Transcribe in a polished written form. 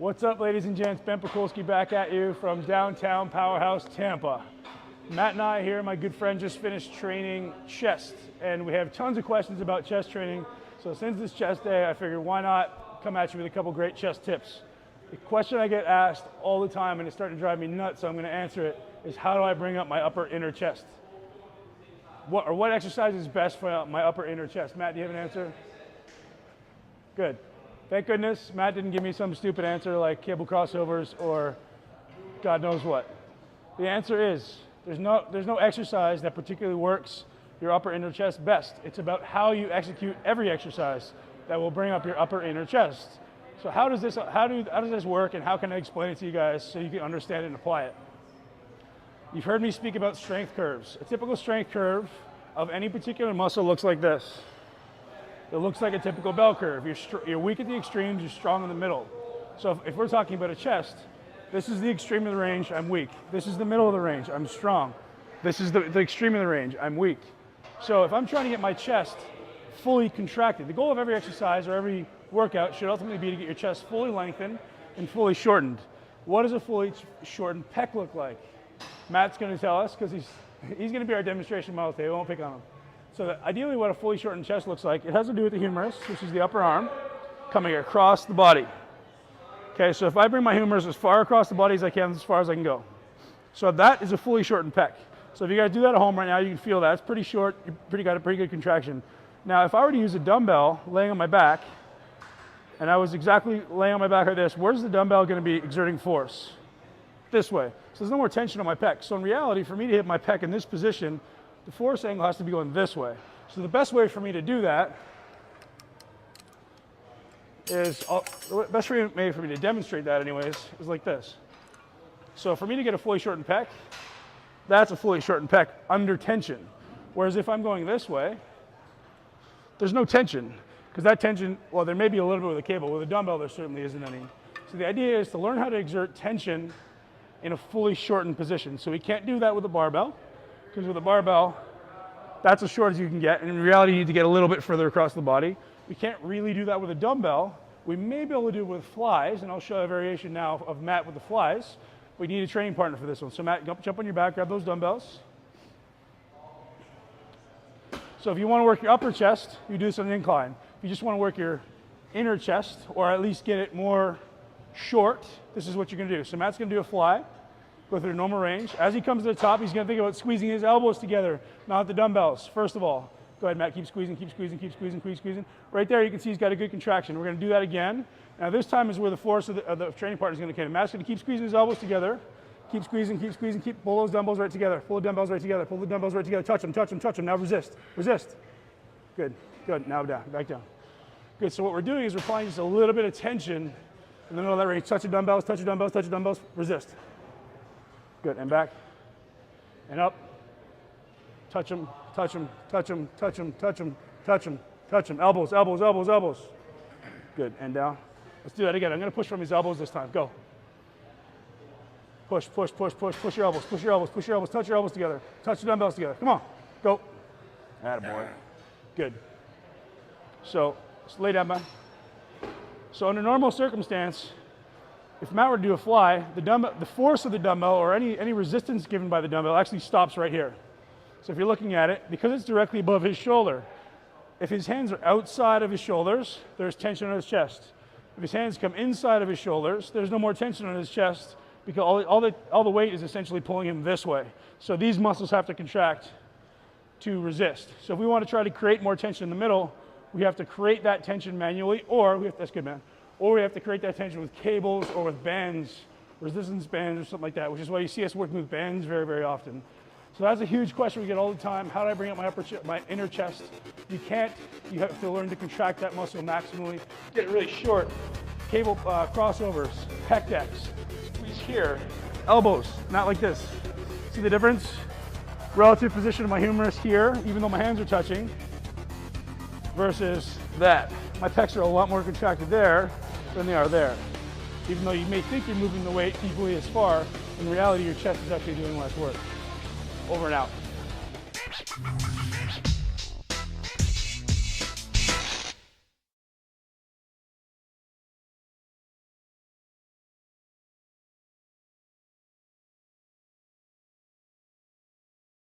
What's up, ladies and gents? Ben Pakulski back at you from downtown Powerhouse, Tampa. Matt and I here, my good friend, just finished training chest, and we have tons of questions about chest training. So since it's chest day, I figured why not come at you with a couple great chest tips. The question I get asked all the time, and it's starting to drive me nuts, so I'm going to answer it, is how do I bring up my upper inner chest? What exercise is best for my upper inner chest? Matt, do you have an answer? Good. Thank goodness Matt didn't give me some stupid answer like cable crossovers or God knows what. The answer is there's no exercise that particularly works your upper inner chest best. It's about how you execute every exercise that will bring up your upper inner chest. So how does this work, and how can I explain it to you guys so you can understand it and apply it? You've heard me speak about strength curves. A typical strength curve of any particular muscle looks like this. It looks like a typical bell curve. You're weak at the extremes, you're strong in the middle. So if we're talking about a chest, this is the extreme of the range, I'm weak. This is the middle of the range, I'm strong. This is the extreme of the range, I'm weak. So if I'm trying to get my chest fully contracted, the goal of every exercise or every workout should ultimately be to get your chest fully lengthened and fully shortened. What does a fully shortened pec look like? Matt's going to tell us because he's going to be our demonstration model today. We won't pick on him. So ideally what a fully shortened chest looks like, it has to do with the humerus, which is the upper arm, coming across the body. Okay, so if I bring my humerus as far across the body as I can, as far as I can go. So that is a fully shortened pec. So if you guys do that at home right now, you can feel that. It's pretty short, you got a pretty good contraction. Now if I were to use a dumbbell laying on my back, and I was exactly laying on my back like this, where's the dumbbell going to be exerting force? This way. So there's no more tension on my pec. So in reality, for me to hit my pec in this position, the force angle has to be going this way. So the best way for me to do that is, the best way for me to demonstrate that anyways, is like this. So for me to get a fully shortened pec, that's a fully shortened pec under tension. Whereas if I'm going this way, there's no tension. Because that tension, well, there may be a little bit with a cable. With a dumbbell, there certainly isn't any. So the idea is to learn how to exert tension in a fully shortened position. So we can't do that with a barbell, because with a barbell, that's as short as you can get, and in reality you need to get a little bit further across the body. We can't really do that with a dumbbell. We may be able to do it with flies, and I'll show a variation now of Matt with the flies. We need a training partner for this one. So Matt, jump on your back, grab those dumbbells. So if you want to work your upper chest, you do this on an incline. If you just want to work your inner chest, or at least get it more short, this is what you're going to do. So Matt's going to do a fly. Go through a normal range. As he comes to the top, he's going to think about squeezing his elbows together, not the dumbbells. First of all, go ahead, Matt, keep squeezing, keep squeezing, keep squeezing, keep squeezing. Right there, you can see he's got a good contraction. We're going to do that again. Now this time is where the force of the training partner is going to come in. Matt's going to keep squeezing his elbows together. Keep squeezing, pull those dumbbells right together. Pull the dumbbells right together, pull the dumbbells right together. Touch them, touch them, touch them. Now resist, resist. Good, good. Now down, back down. Good, so what we're doing is we're applying just a little bit of tension in the middle of that range. Touch your dumbbells, touch your dumbbells, touch your dumbbells, resist. Good, and back, and up. Touch them, touch them, touch them, touch them, touch them, touch them, touch them. Elbows, elbows, elbows, elbows. Good, and down. Let's do that again. I'm going to push from his elbows this time. Go. Push, push, push, push, push your elbows, push your elbows, push your elbows, touch your elbows together. Touch your dumbbells together. Come on, go. Attaboy. Good. So lay down, man. So under normal circumstance, if Matt were to do a fly, the force of the dumbbell or any resistance given by the dumbbell actually stops right here. So if you're looking at it, because it's directly above his shoulder, if his hands are outside of his shoulders, there's tension on his chest. If his hands come inside of his shoulders, there's no more tension on his chest because all the weight is essentially pulling him this way. So these muscles have to contract to resist. So if we want to try to create more tension in the middle, we have to create that tension manually, or that's good, man. Or we have to create that tension with cables or with bands, resistance bands or something like that, which is why you see us working with bands very, very often. So that's a huge question we get all the time. How do I bring up my inner chest? You can't. You have to learn to contract that muscle maximally. Get it really short. Cable crossovers, pec decks. Squeeze here. Elbows, not like this. See the difference? Relative position of my humerus here, even though my hands are touching, versus that. My pecs are a lot more contracted there than they are there. Even though you may think you're moving the weight equally as far, in reality your chest is actually doing less work. Over and out.